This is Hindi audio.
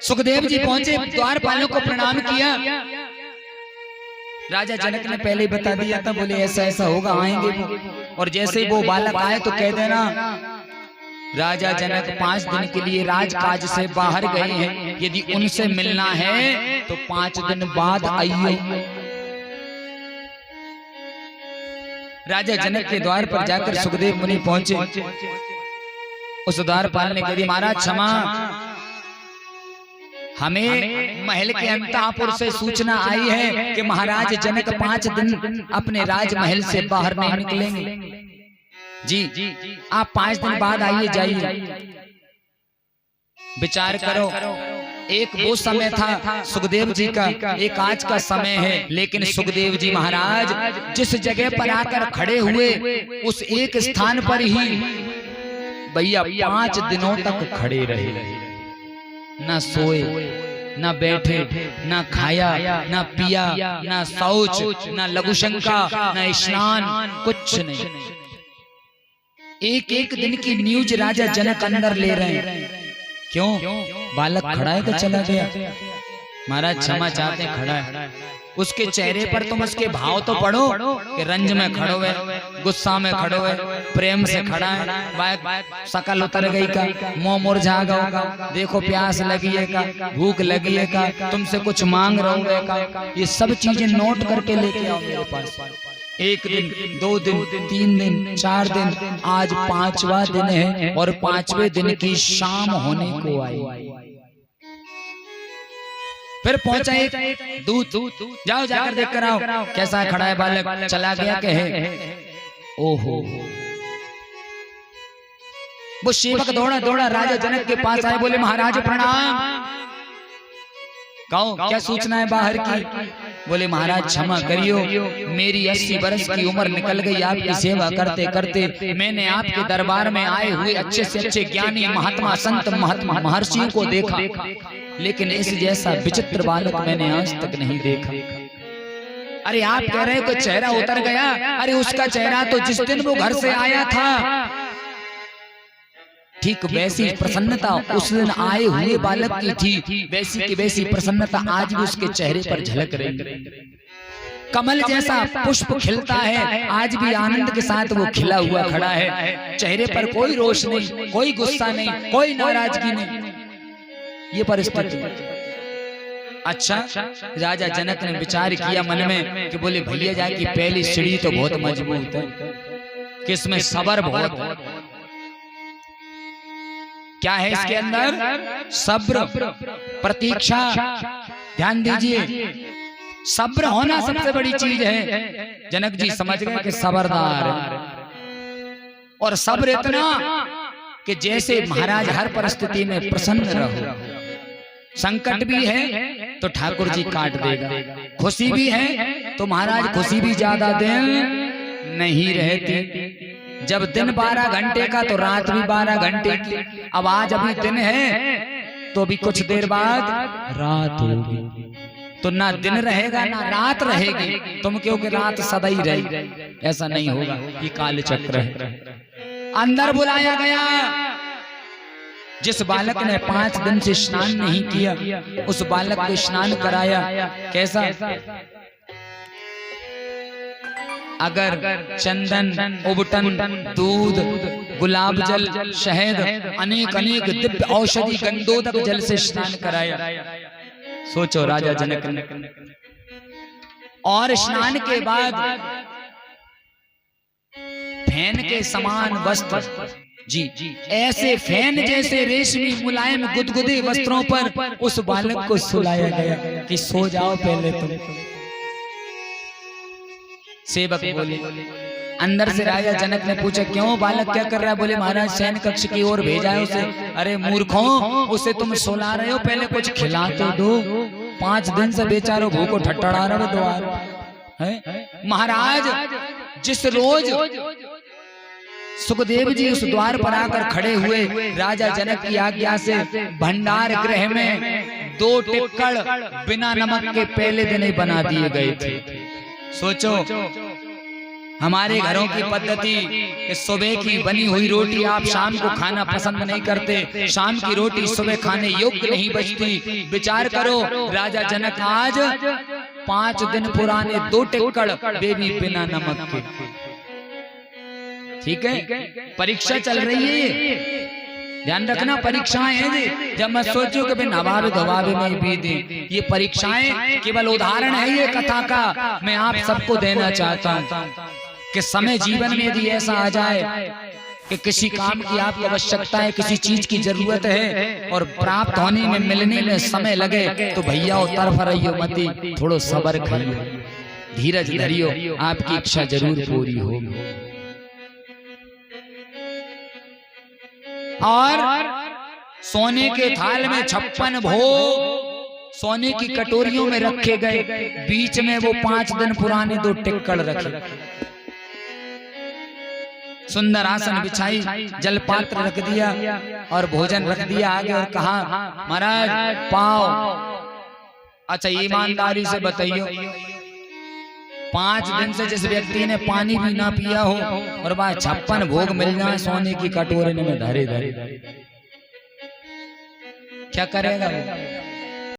सुखदेव जी पहुंचे, द्वारपालों को प्रणाम किया। राजा जनक ने पहले ही बता दिया था, बोले ऐसा ऐसा होगा, आएंगे वो। और जैसे ही वो बालक आए तो कह देना राजा जनक 5 दिन के लिए राजकाज से बाहर गए हैं, यदि उनसे मिलना है तो 5 दिन बाद आइए। राजा जनक के द्वार पर जाकर सुखदेव मुनि पहुंचे। उस द्वारपाल ने कह दिया, महाराज क्षमा, हमें महल के अंतःपुर से सूचना आई है कि महाराज जनक 5 दिन अपने राजमहल से बाहर नहीं निकलेंगे। जी आप 5 दिन बाद आइए जाइए। विचार करो, एक वो समय था सुखदेव जी का, एक आज का समय है। लेकिन सुखदेव जी महाराज जिस जगह पर आकर खड़े हुए उस एक स्थान पर ही भैया 5 दिनों तक खड़े रहे। ना सोए, ना बैठे, ना खाया, ना पिया, ना शौच, ना लघुशंका, ना स्नान, कुछ नहीं। एक एक दिन की न्यूज राजा जनक अंदर ले रहे हैं। क्यों? बालक खड़ा है तो चला गया। महाराज क्षमा चाहते हैं, खड़ा है। उसके चेहरे पर तुम उसके भाव तो पढ़ो कि रंज में खड़ो है, गुस्सा में खड़ो है, प्रेम से खड़ा है, शकल उतर गई का, मुंह मुरझा गया, देखो प्यास लगी है का, भूख लगी है का, तुमसे कुछ मांग रहा है का। ये सब चीजें नोट करके लेके आओ मेरे पास। 1 दिन, 2 दिन, 3 दिन, 4 दिन, आज 5वां दिन है और 5वें दिन की शाम होने को आई। फिर पहुंचा एक दूत, जाओ जाकर देख कर आओ कैसा खड़ा है बालक, चला गया कहे। ओहो, वो सेवक दौड़ा दौड़ा राजा जनक के पास आए, बोले महाराज प्रणाम। कहो क्या सूचना है बाहर की? बोले महाराज क्षमा करियो, मेरी 80 वर्ष की उम्र निकल गई आपकी सेवा करते करते। मैंने आपके दरबार में आए हुए अच्छे से अच्छे ज्ञानी महात्मा संत महात्मा महर्षियों को देखा, लेकिन इस जैसा विचित्र बालक मैंने आज तक नहीं देखा। अरे आप कह रहे हो कि चेहरा उतर गया? अरे उसका चेहरा तो जिस दिन वो घर से आया था ठीक वैसी प्रसन्नता उस दिन आए हुए बालक की थी, वैसी की वैसी प्रसन्नता आज भी उसके चेहरे पर झलक रही। कमल जैसा पुष्प खिलता है, आज भी आनंद के साथ वो खिला हुआ खड़ा है। चेहरे पर कोई रोष नहीं, कोई गुस्सा नहीं, कोई नाराजगी नहीं। ये परिस्थिति। अच्छा, राजा जनक ने विचार किया मन में कि बोले भैया जाकी पहली सीढ़ी तो बहुत मजबूत है, कि इसमें सब्र बहुत है। क्या है इसके अंदर? सब्र, प्रतीक्षा। ध्यान दीजिए, सब्र होना सबसे बड़ी चीज है। जनक जी समझ गए कि सब्रदार है, और सब्र इतना कि जैसे महाराज हर परिस्थिति में प्रसन्न रहो। संकट भी है तो ठाकुर जी काट देगा, खुशी भी है तो महाराज खुशी भी ज्यादा दिन नहीं रहती। जब दिन 12 घंटे का तो रात भी 12 घंटे की। अब आज अभी दिन है तो अभी कुछ देर बाद रात होगी, तो ना दिन रहेगा ना रात रहेगी। तुम क्योंकि रात सदा ही रही, ऐसा नहीं होगा। ये काल चक्र है। अंदर बुलाया गया। जिस बालक ने 5 दिन से स्नान नहीं किया, उस बालक को स्नान कराया। कैसा? अगर चंदन, उबटन, दूध, गुलाब जल, शहद, अनेक अनेक दिव्य औषधि गंधोदक जल से स्नान कराया। सोचो राजा जनक ने। और स्नान के बाद फैन के समान वस्त्र, जी ऐसे फैन जैसे रेशमी मुलायम गुदगुदे वस्त्रों पर उस बालक को सुलाया गया कि सो जाओ पहले तुम। सेवक बोले। अंदर से राजा जनक ने पूछा क्यों बालक क्या कर रहा है? बोले महाराज शयन कक्ष की ओर भेजा है उसे। अरे मूर्खों, उसे तुम सुला रहे हो, पहले कुछ खिला तो दो। 5 दिन से बेचारो भूखो ठट्ठड़ा रहे द्वार है। महाराज जिस रोज सुखदेव जी उस द्वार पर आकर खड़े हुए, राजा जनक की आज्ञा से भंडार गृह में 2 टिक्कड़ बिना नमक के पहले दिन ही बना दिए गए थे। सोचो हमारे घरों की पद्धति कि सुबह की बनी हुई रोटी आप शाम को खाना पसंद नहीं करते, शाम की रोटी सुबह खाने योग्य नहीं बचती। विचार करो, राजा जनक आज 5 दिन पुराने 2 टिक्कड़ वे भी बिना नमक के। ठीक है, परीक्षा चल रही है ये, ध्यान रखना, परीक्षाएं हैं जी। जब मैं सोचूं कि बिन हवाबे धवाबे में भी दे, ये परीक्षाएं केवल उदाहरण है ये कथा का। मैं आप सबको देना चाहता हूं कि समय जीवन में यदि ऐसा आ जाए कि किसी काम की आपको आवश्यकता है, किसी चीज की जरूरत है और प्राप्त होने में मिलने में समय लगे, तो भैया तरफ रहियो मती, थोड़ो सब्र करियो, धीरज धरियो, आपकी इच्छा जरूर पूरी होगी। और सोने के थाल में 56 भोग सोने की कटोरियों में रखे गए, बीच में वो 5 दिन पुराने 2 टिक्कड़ रखे, सुंदर आसन बिछाई, जलपात्र रख दिया और भोजन रख दिया आगे और कहा महाराज पाओ। अच्छा ईमानदारी से बताइयो, 5 दिन से जिस व्यक्ति ने पानी भी ना पिया हो और वह 56 भोग मिल जाए सोने की कटोरे में धरे धरे, क्या करेगा?